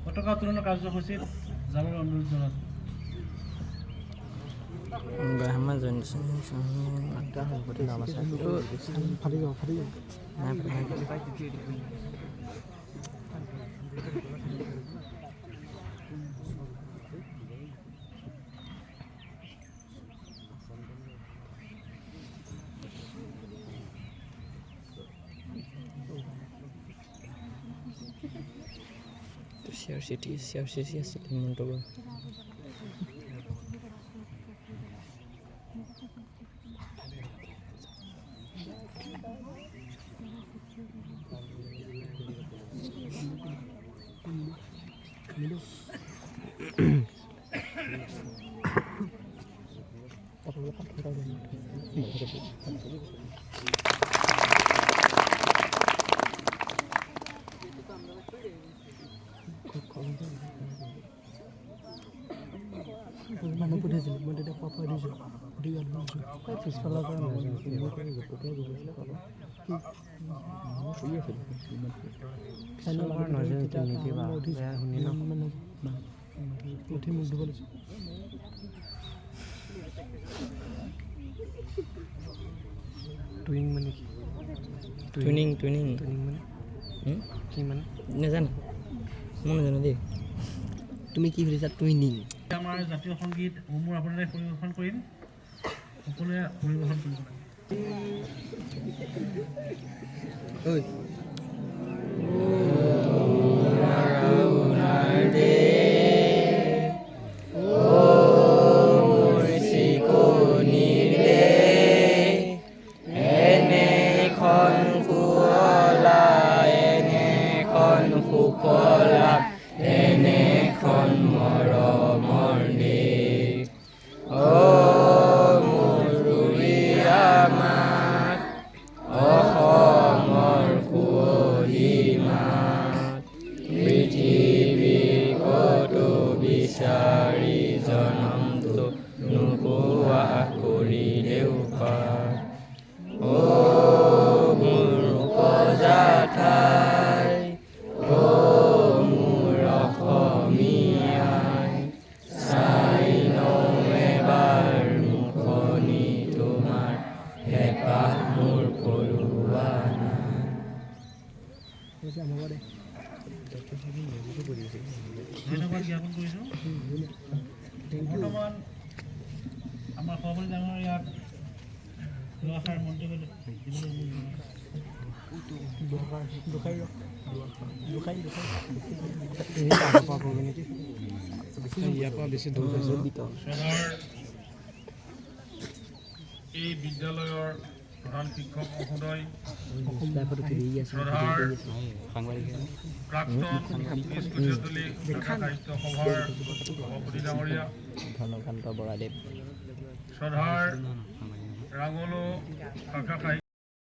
পতাকা উত্তোলন কাৰ্যসূচীত যাবৰ অনুৰোধ জনাইছোঁ। Bahama Johnson ada seperti nama saya itu Fario Siar City Montoba. Mana putih sih, mana ada apa-apa di sini. Dia ada lucu. Kayak fiskal apa namanya? Ini kan juga putih juga sih kalau. Iya sih. Saya malah nanya kita ini tiba. Ya, ini loh. Putih muda banget. Twinning mana? Twinning mana? Gimana? Najan. Mana jalan dia? তুমি কি কৰিছা twinning আমাৰ জাতীয় সংগীত মোৰ আপোনাৰে পৰিৱেশন কৰিম সকলোৱে পৰিৱেশন কৰিব ঐ ধন্যবাদ জ্ঞাপন কৰিছোঁ বৰ্তমান আমাৰ সভাপতি ডাঙৰ ইয়াত দুআষাৰ মন্তব্য এই বিদ্যালয়ৰ প্ৰধান শিক্ষক মহোদয় প্ৰাক্তন সাহিত্য সভাৰ সভাপতি ডাঙৰীয়া ধনকান্ত বৰাদেৱ শ্ৰদ্ধাৰ ৰাঙলো শাখা